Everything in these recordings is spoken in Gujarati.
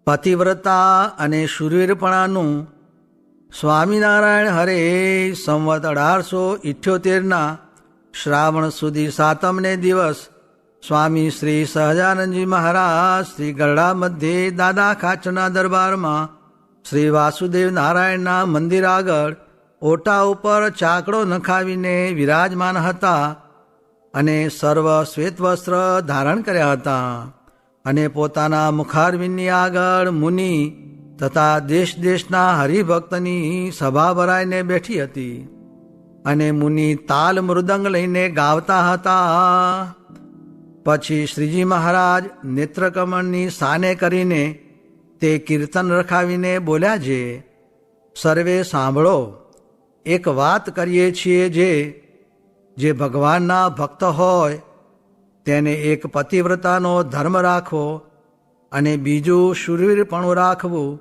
પતિવ્રતા અને શૂરવીરપણાનું સ્વામિનારાયણ હરે સંવત 1878 શ્રાવણ સુધી સાતમને દિવસ સ્વામી શ્રી સહજાનંદજી મહારાજ શ્રી ગરડા મધ્યે દાદા ખાચરના દરબારમાં શ્રી વાસુદેવ નારાયણના મંદિર આગળ ઓટા ઉપર ચાકડો નખાવીને વિરાજમાન હતા અને સર્વ શ્વેત વસ્ત્ર ધારણ કર્યા હતા અને પોતાના મુખારવિંદની આગળ મુનિ તથા દેશ દેશના હરિભક્તની સભા ભરાઈને બેઠી હતી અને મુનિ તાલ મૃદંગ લઈને ગાવતા હતા. પછી શ્રીજી મહારાજ નેત્રકમળની સાને કરીને તે કીર્તન રખાવીને બોલ્યા છે, સર્વે સાંભળો, એક વાત કરીએ છીએ જે ભગવાનના ભક્ત હોય તેને એક પતિવ્રતાનો ધર્મ રાખવો અને બીજું શૂરવીરપણું રાખવું.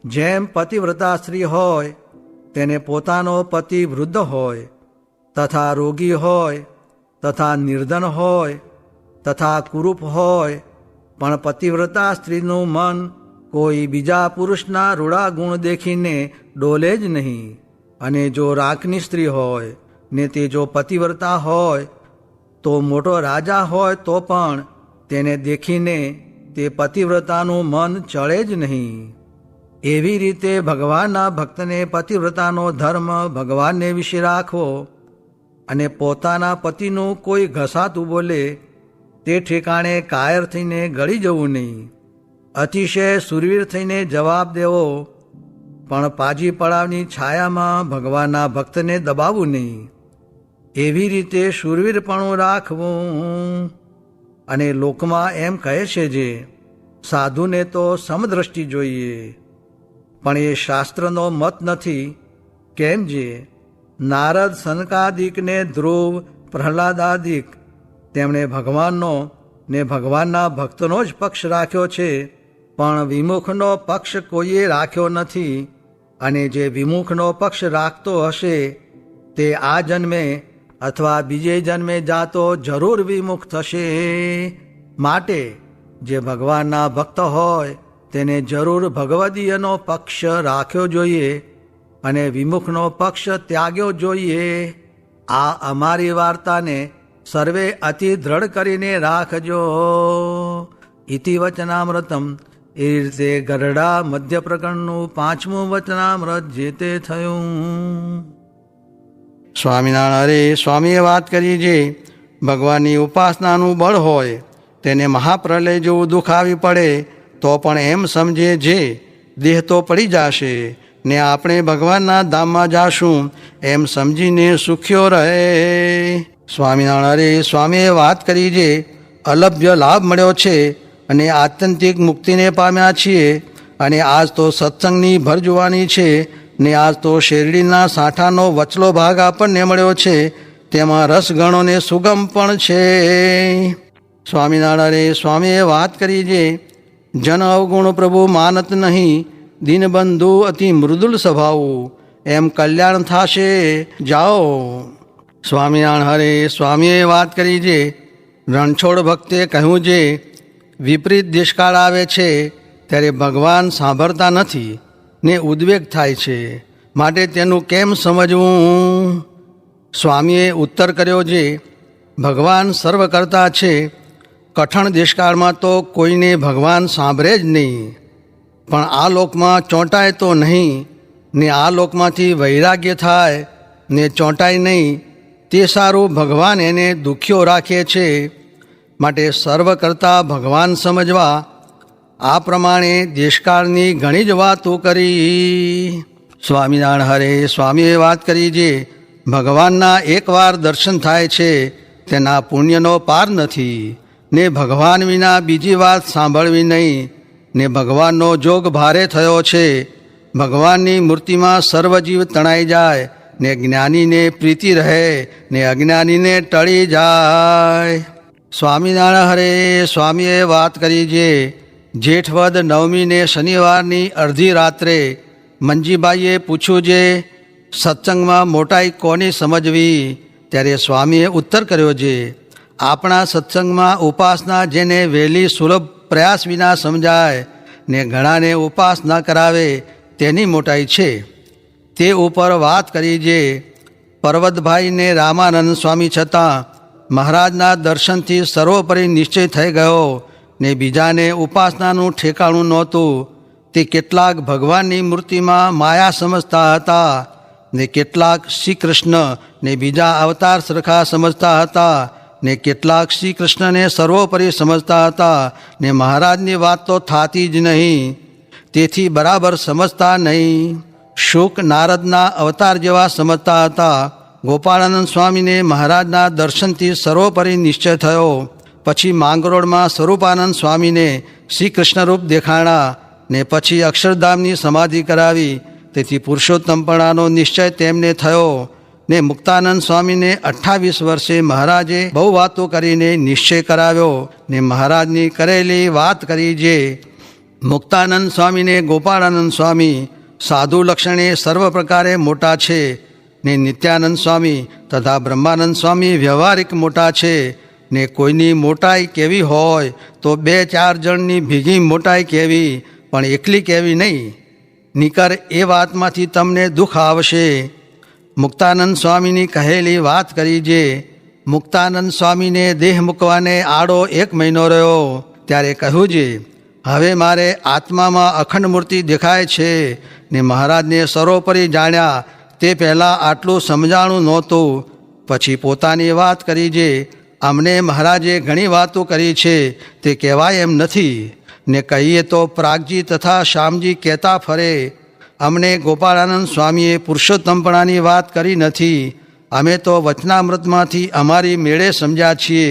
જેમ પતિવ્રતા સ્ત્રી હોય તેને પોતાનો પતિ વૃદ્ધ હોય તથા રોગી હોય તથા નિર્ધન હોય તથા કુરૂપ હોય, પણ પતિવ્રતા સ્ત્રીનું મન કોઈ બીજા પુરુષના રૂડા ગુણ દેખીને ડોલે જ નહીં. અને જો રાખની સ્ત્રી હોય ને તે જો પતિવ્રતા હોય તો મોટો રાજા હોય તો પણ તેને દેખીને તે પતિવ્રતાનું મન ચડે જ નહીં. એવી રીતે ભગવાનના ભક્તને પતિવ્રતાનો ધર્મ ભગવાનને વિશે રાખવો અને પોતાના પતિનું કોઈ ઘસાતું બોલે તે ઠેકાણે કાયર થઈને ગળી જવું નહીં. અતિશય શૂરવીર થઈને જવાબ દેવો, પણ પાજી પડાવની છાયામાં ભગવાનના ભક્તને દબાવવું નહીં. એવી રીતે શૂરવીરપણું રાખવું. અને લોકમાં એમ કહે છે જે સાધુને તો સમદ્રષ્ટિ જોઈએ, પણ એ શાસ્ત્રનો મત નથી. કેમ જે નારદ સનકાદિકને ધ્રુવ પ્રહલાદાદિક તેમણે ભગવાનનો ને ભગવાનના ભક્તનો જ પક્ષ રાખ્યો છે, પણ વિમુખનો પક્ષ કોઈએ રાખ્યો નથી. અને જે વિમુખનો પક્ષ રાખતો હશે તે આ જન્મે અથવા બીજે જન્મે જાતો જરૂર વિમુખ થશે. માટે જે ભગવાનના ભક્ત હોય તેને જરૂર ભગવદીયનો પક્ષ રાખ્યો જોઈએ અને વિમુખનો પક્ષ ત્યાગ્યો જોઈએ. આ અમારી વાર્તાને સર્વે અતિ દ્રઢ કરીને રાખજો. ઇતિ વચનામૃતમ. એ રીતે ગરડા મધ્ય પ્રકરણનું 5મું વચનામૃત જે તે થયું. સ્વામિનારાયણ સ્વામીએ વાત કરી જે ભગવાનની ઉપાસનાનું બળ હોય તેને મહાપ્રલય જેવું દુઃખ આવી પડે તો પણ એમ સમજે જે દેહ તો પડી જશે ને આપણે ભગવાનના ધામમાં જાશું એમ સમજીને સુખ્યો રહે. સ્વામિનારાયણ સ્વામીએ વાત કરી જે અલભ્ય લાભ મળ્યો છે અને આત્યંતિક મુક્તિને પામ્યા છીએ. અને આજ તો સત્સંગની ભર જોવાની છે ને આજ તો શેરડીના સાંઠાનો વચલો ભાગ આપણને મળ્યો છે, તેમાં રસ ગણો ને સુગમ પણ છે. સ્વામિનારાયણ સ્વામીએ વાત કરી જે જન અવગુણ પ્રભુ માનત નહીં, દીનબંધુ અતિ મૃદુલ સ્વભાવ, એમ કલ્યાણ થાશે જાઓ. સ્વામિનારાયણ હરે સ્વામીએ વાત કરી જે રણછોડ ભક્તે કહ્યું જે વિપરીત દેશકાળ આવે છે ત્યારે ભગવાન સાંભળતા નથી ને ઉદ્વેગ થાય છે, માટે તેનું કેમ સમજવું. સ્વામીએ ઉત્તર કર્યો જે ભગવાન સર્વ કરતા છે. કઠણ દેશકાળમાં તો કોઈને ભગવાન સાંભળે જ નહીં, પણ આ લોકમાં ચોંટાય તો નહીં ને આ લોકમાંથી વૈરાગ્ય થાય ને ચોંટાય નહીં તે સારું ભગવાન એને દુખ્યો રાખે છે. માટે સર્વ કરતા ભગવાન સમજવા આ પ્રમાણે દેશકાળની ઘણી જ વાતો કરી. સ્વામિનારાયણ હરે સ્વામીએ વાત કરી જે ભગવાનના એકવાર દર્શન થાય છે તેના પુણ્યનો પાર નથી ને ભગવાન વિના બીજી વાત સાંભળવી નહીં ને ભગવાનનો જોગ ભારે થયો છે. ભગવાનની મૂર્તિમાં સર્વજીવ તણાઈ જાય ને જ્ઞાનીને પ્રીતિ રહે ને અજ્ઞાનીને ટળી જાય. સ્વામિનારાયણ હરે સ્વામીએ વાત કરી જે જેઠવદ નવમીને શનિવારની અડધી રાત્રે મંજીબાઈએ પૂછ્યું જે સત્સંગમાં મોટાઈ કોની સમજવી, ત્યારે સ્વામીએ ઉત્તર કર્યો છે, આપણા સત્સંગમાં ઉપાસના જેને વહેલી સુલભ પ્રયાસ વિના સમજાય ને ઘણાને ઉપાસના કરાવે તેની મોટાઈ છે. તે ઉપર વાત કરી જે પર્વતભાઈને રામાનંદ સ્વામી છતાં મહારાજના દર્શનથી સર્વોપરી નિશ્ચય થઈ ગયો ને બીજાને ઉપાસનાનું ઠેકાણું નહોતું. તે કેટલાક ભગવાનની મૂર્તિમાં માયા સમજતા હતા ને કેટલાક શ્રી કૃષ્ણ ને બીજા અવતાર સરખા સમજતા હતા ને કેટલાક શ્રી કૃષ્ણને સર્વોપરી સમજતા હતા ને મહારાજની વાત તો થતી જ નહીં, તેથી બરાબર સમજતા નહીં. શુક નારદના અવતાર જેવા સમજતા હતા. ગોપાળાનંદ સ્વામીને મહારાજના દર્શનથી સર્વોપરી નિશ્ચય થયો. પછી માંગરોળમાં સ્વરૂપાનંદ સ્વામીને શ્રી કૃષ્ણરૂપ દેખાણા ને પછી અક્ષરધામની સમાધિ કરાવી, તેથી પુરુષોત્તમપણાનો નિશ્ચય તેમને થયો. ને મુક્તાનંદ સ્વામીને 28 વર્ષે મહારાજે બહુ વાતો કરીને નિશ્ચય કરાવ્યો ને મહારાજની કરેલી વાત કરી જે મુક્તાનંદ સ્વામીને ગોપાળાનંદ સ્વામી સાધુ લક્ષણે સર્વ પ્રકારે મોટા છે ને નિત્યાનંદ સ્વામી તથા બ્રહ્માનંદ સ્વામી વ્યવહારિક મોટા છે. ને કોઈની મોટાઈ કેવી હોય તો 2-4 જણની ભેગી મોટાઈ કેવી, પણ એકલી કેવી નહીં. નિકર એ વાતમાંથી તમને દુઃખ આવશે. મુક્તાનંદ સ્વામીની કહેલી વાત કરી જે મુક્તાનંદ સ્વામીને દેહ મૂકવાને આડો 1 મહિનો રહ્યો ત્યારે કહ્યું છે, હવે મારે આત્મામાં અખંડ મૂર્તિ દેખાય છે ને મહારાજને સર્વોપરી જાણ્યા તે પહેલાં આટલું સમજાણું નહોતું. પછી પોતાની વાત કરી છે, અમને મહારાજે ઘણી વાતો કરી છે તે કહેવાય એમ નથી ને કહીએ તો પ્રાગજી તથા શ્યામજી કહેતા ફરે. અમને ગોપાળાનંદ સ્વામીએ પુરુષોત્તમપણાની વાત કરી નથી. અમે તો વચનામૃતમાંથી અમારી મેળે સમજ્યા છીએ.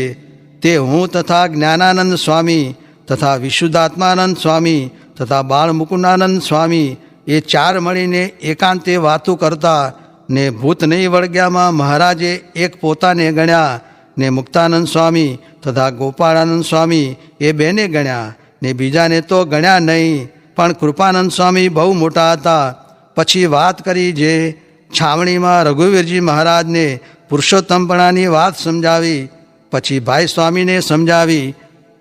તે હું તથા જ્ઞાનાનંદ સ્વામી તથા વિશુદ્ધાત્માનંદ સ્વામી તથા બાળમુકુંદાનંદ સ્વામી એ 4 મળીને એકાંતે વાતો કરતા ને ભૂત નહીં વળગ્યામાં મહારાજે એક પોતાને ગણ્યા ને મુક્તાનંદ સ્વામી તથા ગોપાળાનંદ સ્વામી એ બેને ગણ્યા ને બીજાને તો ગણ્યા નહીં. પણ કૃપાનંદ સ્વામી બહુ મોટા હતા. પછી વાત કરી જે છાવણીમાં રઘુવીરજી મહારાજને પુરુષોત્તમપણાની વાત સમજાવી. પછી ભાઈ સ્વામીને સમજાવી,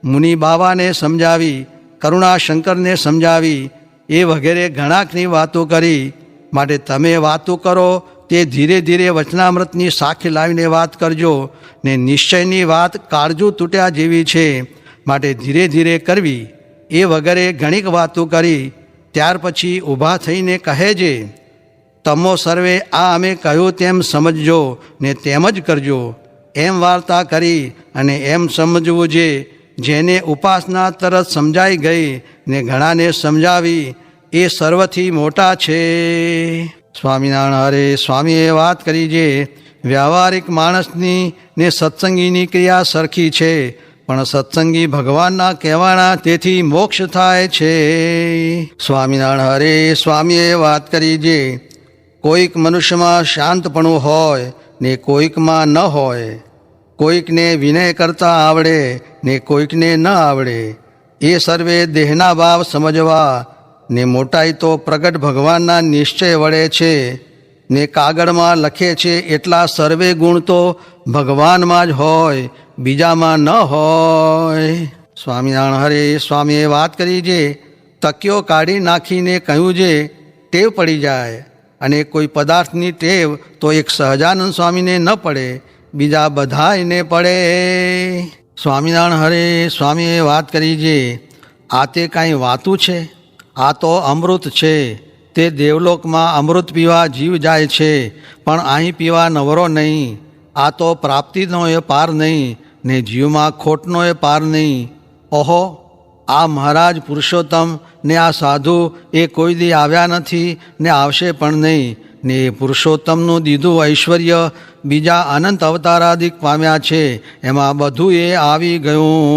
મુનિ બાવાને સમજાવી, કરુણાશંકરને સમજાવી, એ વગેરે ઘણાકની વાતો કરી. માટે તમે વાતો કરો તે ધીરે ધીરે વચનામૃતની સાખી લાવીને વાત કરજો ને નિશ્ચયની વાત કાળજું તૂટ્યા જેવી છે, માટે ધીરે ધીરે કરવી. એ વગેરે ઘણીક વાતો કરી. ત્યાર પછી ઊભા થઈને કહે છે, તમો સર્વે આ અમે કહ્યું તેમ સમજજો ને તેમ જ કરજો. એમ વાર્તા કરી અને એમ સમજવું છે. જેને ઉપાસના તરત સમજાઈ ગઈ ને ઘણાને સમજાવી એ સર્વથી મોટા છે. સ્વામિનારાયણ હરે. સ્વામીએ વાત કરી છે, વ્યવહારિક માણસની ને સત્સંગીની ક્રિયા સરખી છે, પણ સત્સંગી ભગવાનના કહેવાના તેથી મોક્ષ થાય છે. સ્વામિનારાયણ હરે. સ્વામીએ વાત કરી છે, કોઈક મનુષ્યમાં શાંતપણું હોય ને કોઈકમાં ન હોય, કોઈકને વિનય કરતા આવડે ને કોઈકને ન આવડે. એ સર્વે દેહના ભાવ સમજવા ને મોટાઈ તો પ્રગટ ભગવાનના નિશ્ચય વડે છે ને કાગળમાં લખે છે એટલા સર્વે ગુણ તો ભગવાનમાં જ હોય, બીજામાં ન હોય. સ્વામિનારાયણ હરે. સ્વામીએ વાત કરી છે, તકીઓ કાઢી નાખીને કહ્યું છે ટેવ પડી જાય, અને કોઈ પદાર્થની ટેવ તો એક સહજાનંદ સ્વામીને ન પડે, બીજા બધાયને પડે. સ્વામિનારાયણ હરે. સ્વામીએ વાત કરી છે, આ તે કાંઈ વાતું છે? આ તો અમૃત છે. તે દેવલોકમાં અમૃત પીવા જીવ જાય છે, પણ અહીં પીવા નવરો નહીં. આ તો પ્રાપ્તિનો એ પાર નહીં ને જીવમાં ખોટનો એ પાર નહીં. ઓહો, આ મહારાજ પુરુષોત્તમ ને આ સાધુ એ કોઈ દી આવ્યા નથી ને આવશે પણ નહીં. ને એ પુરુષોત્તમનું દીધું ઐશ્વર્ય બીજા અનંત અવતારાદિક પામ્યા છે, એમાં બધું એ આવી ગયું.